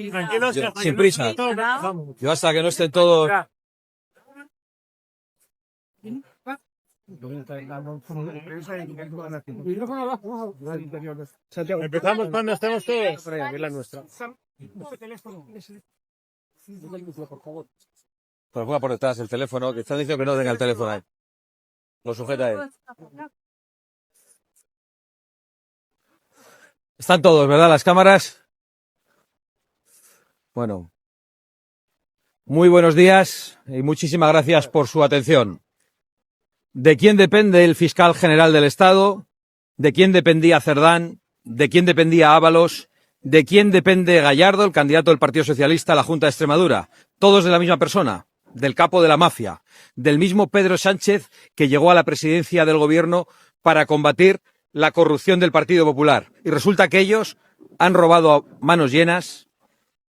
Tranquilos, sin prisa. Yo hasta que no estén todos... Empezamos cuando estemos todos. Pues ponga por detrás el teléfono, que están diciendo que no tenga el teléfono ahí. Lo sujeta él. Están todos, ¿verdad? Las cámaras. Bueno. Muy buenos días y muchísimas gracias por su atención. ¿De quién depende el fiscal general del Estado? ¿De quién dependía Cerdán? ¿De quién dependía Ábalos? ¿De quién depende Gallardo, el candidato del Partido Socialista a la Junta de Extremadura? Todos de la misma persona, del capo de la mafia, del mismo Pedro Sánchez que llegó a la presidencia del gobierno para combatir la corrupción del Partido Popular. Y resulta que ellos han robado a manos llenas,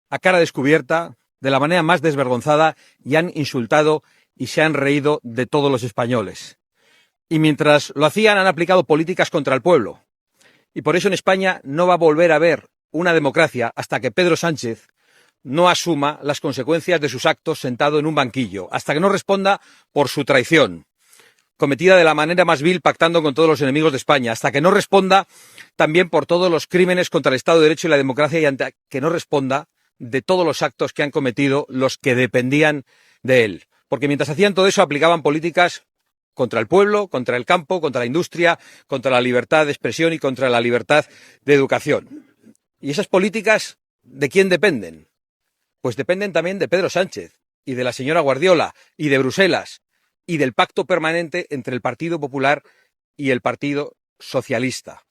a cara descubierta, de la manera más desvergonzada, y han insultado y se han reído de todos los españoles. Y mientras lo hacían, han aplicado políticas contra el pueblo. Y por eso en España no va a volver a haber una democracia hasta que Pedro Sánchez no asuma las consecuencias de sus actos sentado en un banquillo, hasta que no responda por su traición, cometida de la manera más vil pactando con todos los enemigos de España, hasta que no responda también por todos los crímenes contra el Estado de Derecho y la democracia, y hasta que no responda de todos los actos que han cometido los que dependían de él. Porque mientras hacían todo eso aplicaban políticas contra el pueblo, contra el campo, contra la industria, contra la libertad de expresión y contra la libertad de educación. ¿Y esas políticas de quién dependen? Pues dependen también de Pedro Sánchez y de la señora Guardiola y de Bruselas y del pacto permanente entre el Partido Popular y el Partido Socialista.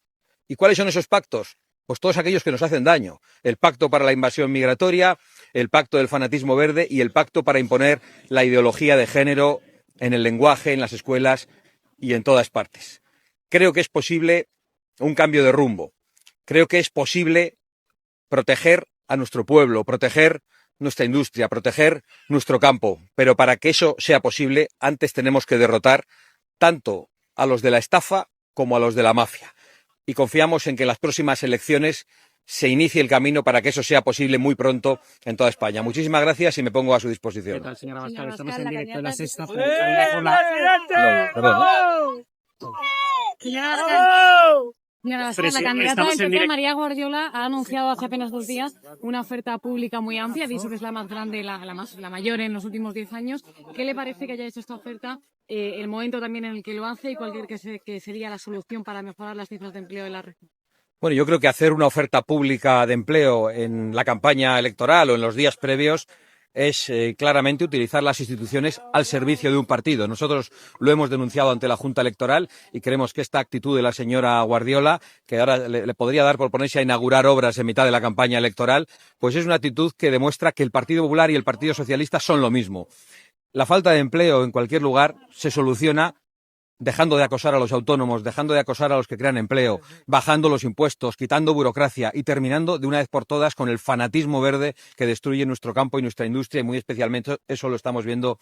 ¿Y cuáles son esos pactos? Pues todos aquellos que nos hacen daño. El pacto para la invasión migratoria, el pacto del fanatismo verde y el pacto para imponer la ideología de género en el lenguaje, en las escuelas y en todas partes. Creo que es posible un cambio de rumbo. Creo que es posible proteger a nuestro pueblo, proteger nuestra industria, proteger nuestro campo. Pero para que eso sea posible, antes tenemos que derrotar tanto a los de la estafa como a los de la mafia. Y confiamos en que en las próximas elecciones se inicie el camino para que eso sea posible muy pronto en toda España. Muchísimas gracias y me pongo a su disposición. ¿Qué tal, señora Abascal? Estamos en directo en La Sexta. Señora Abascal, la candidata del PP, María Guardiola, ha anunciado hace apenas 2 días una oferta pública muy amplia, dice que es la más grande, la mayor en los últimos 10 años. ¿Qué le parece que haya hecho esta oferta, el momento también en el que lo hace y cualquier que sería la solución para mejorar las cifras de empleo de la región? Bueno, yo creo que hacer una oferta pública de empleo en la campaña electoral o en los días previos es claramente utilizar las instituciones al servicio de un partido. Nosotros lo hemos denunciado ante la Junta Electoral y creemos que esta actitud de la señora Guardiola, que ahora le podría dar por ponerse a inaugurar obras en mitad de la campaña electoral, pues es una actitud que demuestra que el Partido Popular y el Partido Socialista son lo mismo. La falta de empleo en cualquier lugar se soluciona dejando de acosar a los autónomos, dejando de acosar a los que crean empleo, bajando los impuestos, quitando burocracia y terminando de una vez por todas con el fanatismo verde que destruye nuestro campo y nuestra industria, y muy especialmente eso lo estamos viendo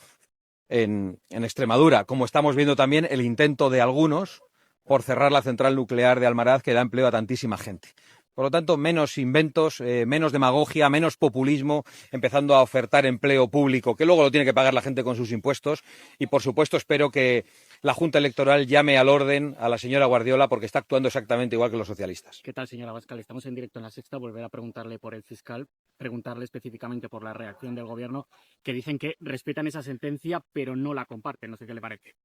en Extremadura, como estamos viendo también el intento de algunos por cerrar la central nuclear de Almaraz, que da empleo a tantísima gente. Por lo tanto, menos inventos, menos demagogia, menos populismo, empezando a ofertar empleo público, que luego lo tiene que pagar la gente con sus impuestos. Y, por supuesto, espero que la Junta Electoral llame al orden a la señora Guardiola, porque está actuando exactamente igual que los socialistas. ¿Qué tal, señora Abascal? Estamos en directo en La Sexta. Volver a preguntarle por el fiscal, preguntarle específicamente por la reacción del gobierno, que dicen que respetan esa sentencia, pero no la comparten. No sé qué le parece.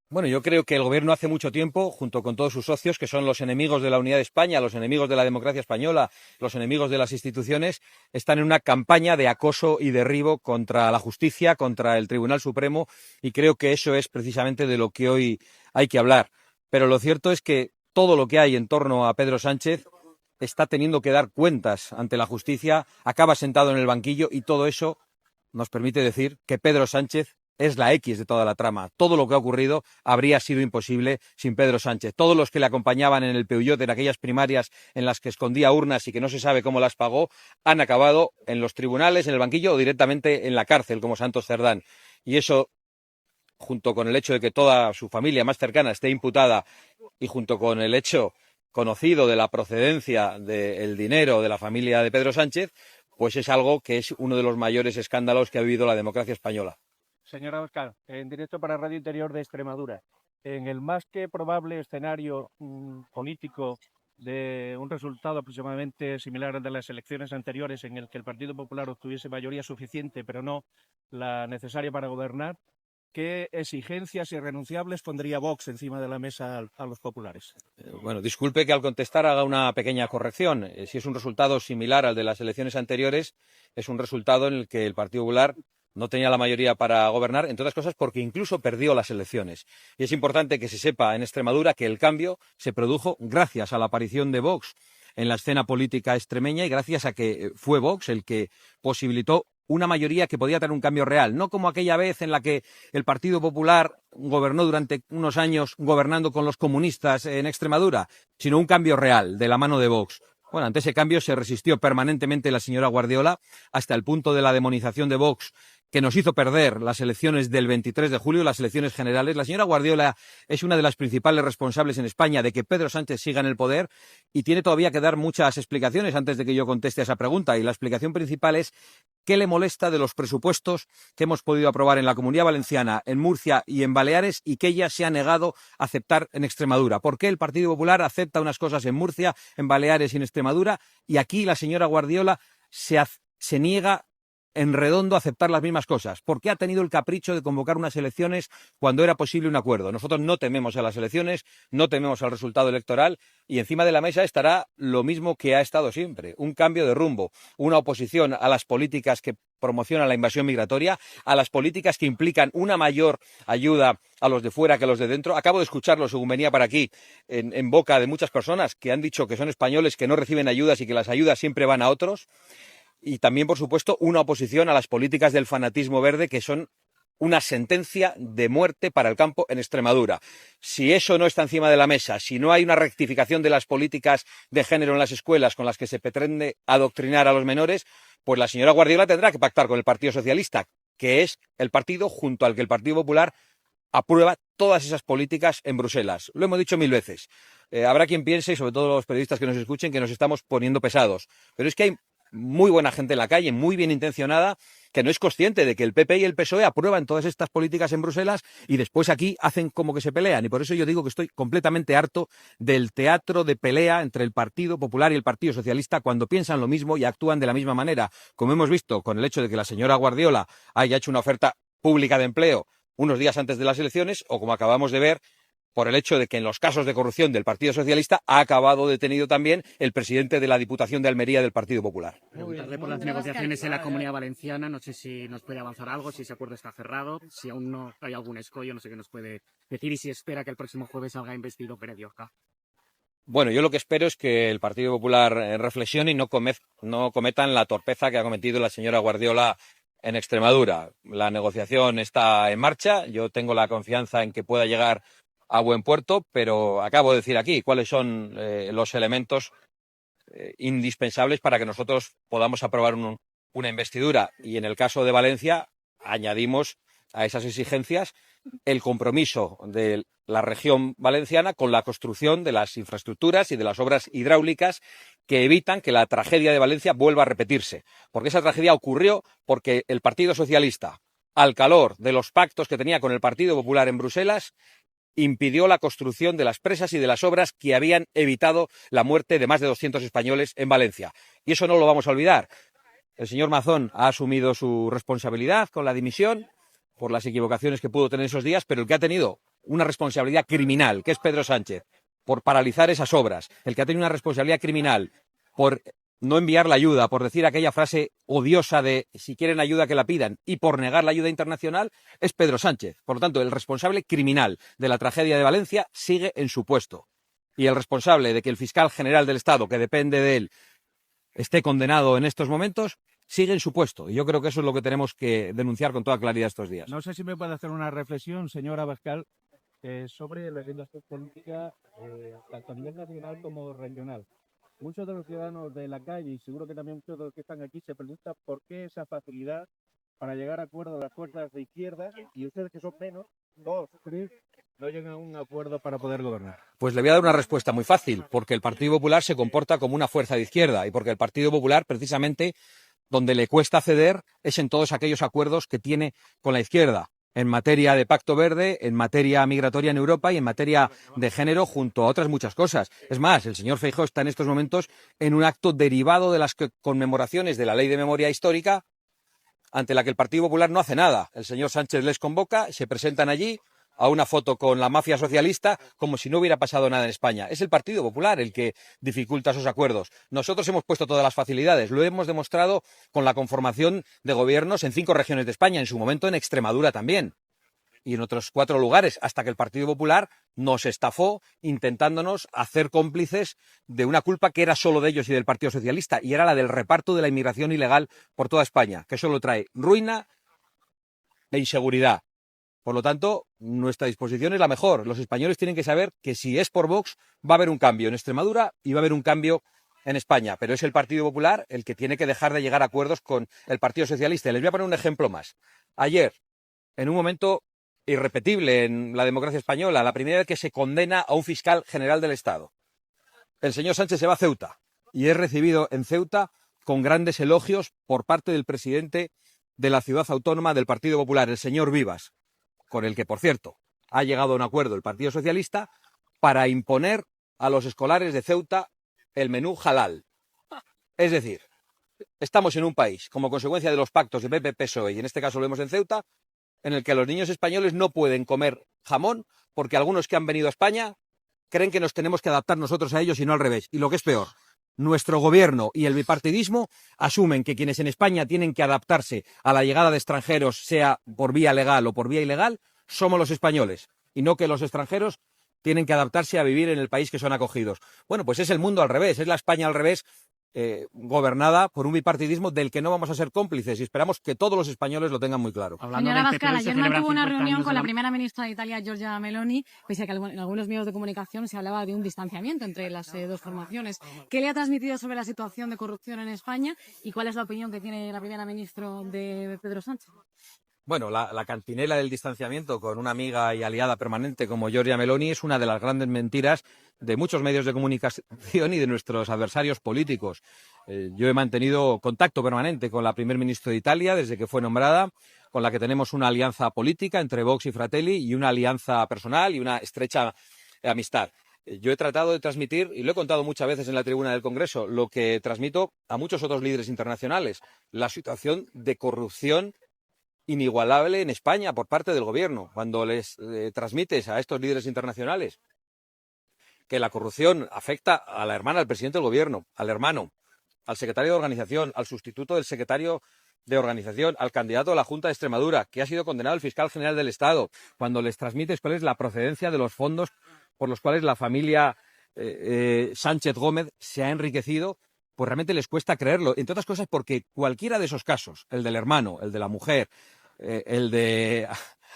Bueno, yo creo que el Gobierno hace mucho tiempo, junto con todos sus socios, que son los enemigos de la unidad de España, los enemigos de la democracia española, los enemigos de las instituciones, están en una campaña de acoso y derribo contra la justicia, contra el Tribunal Supremo, y creo que eso es precisamente de lo que hoy hay que hablar. Pero lo cierto es que todo lo que hay en torno a Pedro Sánchez está teniendo que dar cuentas ante la justicia, acaba sentado en el banquillo, y todo eso nos permite decir que Pedro Sánchez es la X de toda la trama. Todo lo que ha ocurrido habría sido imposible sin Pedro Sánchez. Todos los que le acompañaban en el Peugeot, en aquellas primarias en las que escondía urnas y que no se sabe cómo las pagó, han acabado en los tribunales, en el banquillo o directamente en la cárcel, como Santos Cerdán. Y eso, junto con el hecho de que toda su familia más cercana esté imputada y junto con el hecho conocido de la procedencia del dinero de la familia de Pedro Sánchez, pues es algo que es uno de los mayores escándalos que ha vivido la democracia española. Señora Abascal, en directo para Radio Interior de Extremadura, en el más que probable escenario político de un resultado aproximadamente similar al de las elecciones anteriores, en el que el Partido Popular obtuviese mayoría suficiente, pero no la necesaria para gobernar, ¿qué exigencias irrenunciables pondría Vox encima de la mesa a los populares? Bueno, disculpe que al contestar haga una pequeña corrección. Si es un resultado similar al de las elecciones anteriores, es un resultado en el que el Partido Popular no tenía la mayoría para gobernar, entre otras cosas porque incluso perdió las elecciones. Y es importante que se sepa en Extremadura que el cambio se produjo gracias a la aparición de Vox en la escena política extremeña y gracias a que fue Vox el que posibilitó una mayoría que podía tener un cambio real, no como aquella vez en la que el Partido Popular gobernó durante unos años gobernando con los comunistas en Extremadura, sino un cambio real de la mano de Vox. Bueno, ante ese cambio se resistió permanentemente la señora Guardiola hasta el punto de la demonización de Vox, que nos hizo perder las elecciones del 23 de julio, las elecciones generales. La señora Guardiola es una de las principales responsables en España de que Pedro Sánchez siga en el poder y tiene todavía que dar muchas explicaciones antes de que yo conteste a esa pregunta. Y la explicación principal es qué le molesta de los presupuestos que hemos podido aprobar en la Comunidad Valenciana, en Murcia y en Baleares y que ella se ha negado a aceptar en Extremadura. ¿Por qué el Partido Popular acepta unas cosas en Murcia, en Baleares y en Extremadura y aquí la señora Guardiola se niega en redondo a aceptar las mismas cosas? ¿Por qué ha tenido el capricho de convocar unas elecciones cuando era posible un acuerdo? Nosotros no tememos a las elecciones, no tememos al resultado electoral y encima de la mesa estará lo mismo que ha estado siempre, un cambio de rumbo, una oposición a las políticas que promocionan la invasión migratoria, a las políticas que implican una mayor ayuda a los de fuera que a los de dentro. Acabo de escucharlo según venía para aquí en boca de muchas personas que han dicho que son españoles que no reciben ayudas y que las ayudas siempre van a otros. Y también, por supuesto, una oposición a las políticas del fanatismo verde, que son una sentencia de muerte para el campo en Extremadura. Si eso no está encima de la mesa, si no hay una rectificación de las políticas de género en las escuelas con las que se pretende adoctrinar a los menores, pues la señora Guardiola tendrá que pactar con el Partido Socialista, que es el partido junto al que el Partido Popular aprueba todas esas políticas en Bruselas. Lo hemos dicho 1000 veces. Habrá quien piense, y sobre todo los periodistas que nos escuchen, que nos estamos poniendo pesados. Pero es que hay muy buena gente en la calle, muy bien intencionada, que no es consciente de que el PP y el PSOE aprueban todas estas políticas en Bruselas y después aquí hacen como que se pelean. Y por eso yo digo que estoy completamente harto del teatro de pelea entre el Partido Popular y el Partido Socialista cuando piensan lo mismo y actúan de la misma manera. Como hemos visto con el hecho de que la señora Guardiola haya hecho una oferta pública de empleo unos días antes de las elecciones, o como acabamos de ver, por el hecho de que en los casos de corrupción del Partido Socialista ha acabado detenido también el presidente de la Diputación de Almería del Partido Popular. Preguntarle por las negociaciones en la Comunidad Valenciana, no sé si nos puede avanzar algo, si ese acuerdo está cerrado, si aún no hay algún escollo, no sé qué nos puede decir y si espera que el próximo jueves salga investido Pérez Llorca. Bueno, yo lo que espero es que el Partido Popular reflexione y no cometan la torpeza que ha cometido la señora Guardiola en Extremadura. La negociación está en marcha, yo tengo la confianza en que pueda llegar a buen puerto, pero acabo de decir aquí cuáles son los elementos indispensables para que nosotros podamos aprobar una investidura. Y en el caso de Valencia, añadimos a esas exigencias el compromiso de la región valenciana con la construcción de las infraestructuras y de las obras hidráulicas que evitan que la tragedia de Valencia vuelva a repetirse. Porque esa tragedia ocurrió porque el Partido Socialista, al calor de los pactos que tenía con el Partido Popular en Bruselas, impidió la construcción de las presas y de las obras que habían evitado la muerte de más de 200 españoles en Valencia. Y eso no lo vamos a olvidar. El señor Mazón ha asumido su responsabilidad con la dimisión por las equivocaciones que pudo tener esos días, pero el que ha tenido una responsabilidad criminal, que es Pedro Sánchez, por paralizar esas obras, el que ha tenido una responsabilidad criminal por no enviar la ayuda, por decir aquella frase odiosa de si quieren ayuda que la pidan y por negar la ayuda internacional, es Pedro Sánchez. Por lo tanto, el responsable criminal de la tragedia de Valencia sigue en su puesto. Y el responsable de que el fiscal general del Estado, que depende de él, esté condenado en estos momentos, sigue en su puesto. Y yo creo que eso es lo que tenemos que denunciar con toda claridad estos días. No sé si me puede hacer una reflexión, señora Abascal, sobre la orientación política tanto a nivel nacional como regional. Muchos de los ciudadanos de la calle, y seguro que también muchos de los que están aquí, se preguntan por qué esa facilidad para llegar a acuerdos de las fuerzas de izquierda y ustedes que son menos, 2, 3, no llegan a un acuerdo para poder gobernar. Pues le voy a dar una respuesta muy fácil, porque el Partido Popular se comporta como una fuerza de izquierda y porque el Partido Popular precisamente donde le cuesta ceder es en todos aquellos acuerdos que tiene con la izquierda, en materia de Pacto Verde, en materia migratoria en Europa y en materia de género, junto a otras muchas cosas. Es más, el señor Feijóo está en estos momentos en un acto derivado de las conmemoraciones de la Ley de Memoria Histórica, ante la que el Partido Popular no hace nada. El señor Sánchez les convoca, se presentan allí a una foto con la mafia socialista, como si no hubiera pasado nada en España. Es el Partido Popular el que dificulta esos acuerdos. Nosotros hemos puesto todas las facilidades, lo hemos demostrado con la conformación de gobiernos en 5 regiones de España, en su momento en Extremadura también, y en otros 4 lugares, hasta que el Partido Popular nos estafó intentándonos hacer cómplices de una culpa que era solo de ellos y del Partido Socialista, y era la del reparto de la inmigración ilegal por toda España, que solo trae ruina e inseguridad. Por lo tanto, nuestra disposición es la mejor. Los españoles tienen que saber que si es por Vox, va a haber un cambio en Extremadura y va a haber un cambio en España. Pero es el Partido Popular el que tiene que dejar de llegar a acuerdos con el Partido Socialista. Y les voy a poner un ejemplo más. Ayer, en un momento irrepetible en la democracia española, la primera vez que se condena a un fiscal general del Estado, el señor Sánchez se va a Ceuta y es recibido en Ceuta con grandes elogios por parte del presidente de la ciudad autónoma del Partido Popular, el señor Vivas, con el que, por cierto, ha llegado a un acuerdo el Partido Socialista para imponer a los escolares de Ceuta el menú halal. Es decir, estamos en un país, como consecuencia de los pactos de PP-PSOE, y en este caso lo vemos en Ceuta, en el que los niños españoles no pueden comer jamón porque algunos que han venido a España creen que nos tenemos que adaptar nosotros a ellos y no al revés. Y lo que es peor, nuestro gobierno y el bipartidismo asumen que quienes en España tienen que adaptarse a la llegada de extranjeros, sea por vía legal o por vía ilegal, somos los españoles, y no que los extranjeros tienen que adaptarse a vivir en el país que son acogidos. Bueno, pues es el mundo al revés, es la España al revés, gobernada por un bipartidismo del que no vamos a ser cómplices, y esperamos que todos los españoles lo tengan muy claro. Señora Abascal, ayer mantuvo una reunión con la primera ministra de Italia, Giorgia Meloni, pese a que en algunos medios de comunicación se hablaba de un distanciamiento entre las dos formaciones. ¿Qué le ha transmitido sobre la situación de corrupción en España y cuál es la opinión que tiene la primera ministra de Pedro Sánchez? Bueno, la cantinela del distanciamiento con una amiga y aliada permanente como Giorgia Meloni es una de las grandes mentiras de muchos medios de comunicación y de nuestros adversarios políticos. Yo he mantenido contacto permanente con la primer ministra de Italia desde que fue nombrada, con la que tenemos una alianza política entre Vox y Fratelli y una alianza personal y una estrecha amistad. Yo he tratado de transmitir, y lo he contado muchas veces en la tribuna del Congreso, lo que transmito a muchos otros líderes internacionales, la situación de corrupción inigualable en España por parte del gobierno. Cuando les transmites a estos líderes internacionales que la corrupción afecta a la hermana del presidente del gobierno, al hermano, al secretario de organización, al sustituto del secretario de organización, al candidato a la Junta de Extremadura, que ha sido condenado el fiscal general del Estado, cuando les transmites cuál es la procedencia de los fondos por los cuales la familia Sánchez Gómez se ha enriquecido, pues realmente les cuesta creerlo. Entre otras cosas porque cualquiera de esos casos, el del hermano, el de la mujer, el de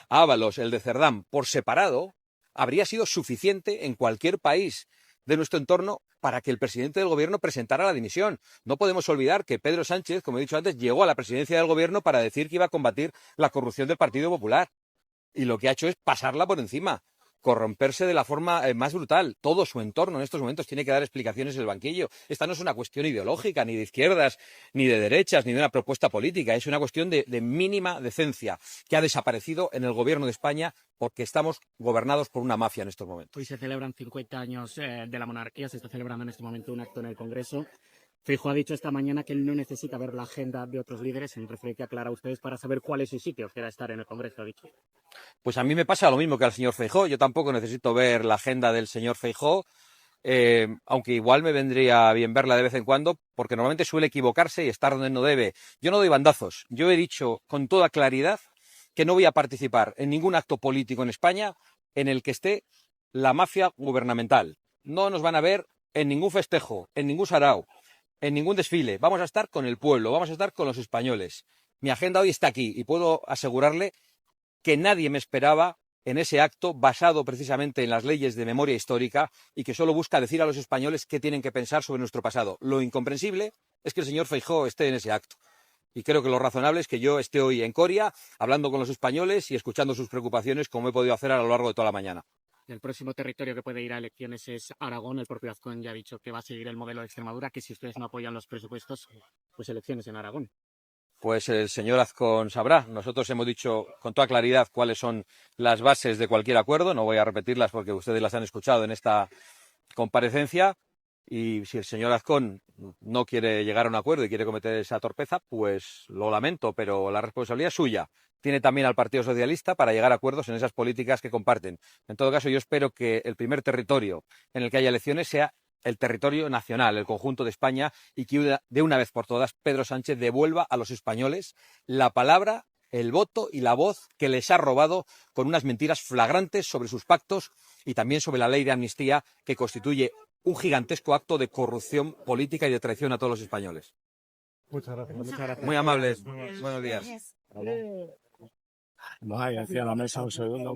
Ábalos, el de Cerdán, por separado, habría sido suficiente en cualquier país de nuestro entorno para que el presidente del gobierno presentara la dimisión. No podemos olvidar que Pedro Sánchez, como he dicho antes, llegó a la presidencia del gobierno para decir que iba a combatir la corrupción del Partido Popular. Y lo que ha hecho es pasarla por encima, corromperse de la forma más brutal. Todo su entorno en estos momentos tiene que dar explicaciones en el banquillo. Esta no es una cuestión ideológica, ni de izquierdas, ni de derechas, ni de una propuesta política. Es una cuestión de mínima decencia que ha desaparecido en el gobierno de España porque estamos gobernados por una mafia en estos momentos. Hoy se celebran 50 años de la monarquía, se está celebrando en este momento un acto en el Congreso. Feijóo ha dicho esta mañana que él no necesita ver la agenda de otros líderes, en referencia clara a ustedes, para saber cuál es su sitio, que era estar en el Congreso, ha dicho. Pues a mí me pasa lo mismo que al señor Feijóo. Yo tampoco necesito ver la agenda del señor Feijóo, aunque igual me vendría bien verla de vez en cuando, porque normalmente suele equivocarse y estar donde no debe. Yo no doy bandazos. Yo he dicho con toda claridad que no voy a participar en ningún acto político en España en el que esté la mafia gubernamental. No nos van a ver en ningún festejo, en ningún sarao, en ningún desfile. Vamos a estar con el pueblo, vamos a estar con los españoles. Mi agenda hoy está aquí y puedo asegurarle que nadie me esperaba en ese acto basado precisamente en las leyes de memoria histórica y que solo busca decir a los españoles qué tienen que pensar sobre nuestro pasado. Lo incomprensible es que el señor Feijóo esté en ese acto. Y creo que lo razonable es que yo esté hoy en Coria hablando con los españoles y escuchando sus preocupaciones como he podido hacer a lo largo de toda la mañana. El próximo territorio que puede ir a elecciones es Aragón. El propio Azcón ya ha dicho que va a seguir el modelo de Extremadura, que si ustedes no apoyan los presupuestos, pues elecciones en Aragón. Pues el señor Azcón sabrá. Nosotros hemos dicho con toda claridad cuáles son las bases de cualquier acuerdo. No voy a repetirlas porque ustedes las han escuchado en esta comparecencia. Y si el señor Azcón no quiere llegar a un acuerdo y quiere cometer esa torpeza, pues lo lamento, pero la responsabilidad es suya. Tiene también al Partido Socialista para llegar a acuerdos en esas políticas que comparten. En todo caso, yo espero que el primer territorio en el que haya elecciones sea el territorio nacional, el conjunto de España, y que de una vez por todas Pedro Sánchez devuelva a los españoles la palabra, el voto y la voz que les ha robado con unas mentiras flagrantes sobre sus pactos y también sobre la ley de amnistía, que constituye un gigantesco acto de corrupción política y de traición a todos los españoles. Muchas gracias. Muy amables. Buenos días. Vaya, hacia la mesa un segundo.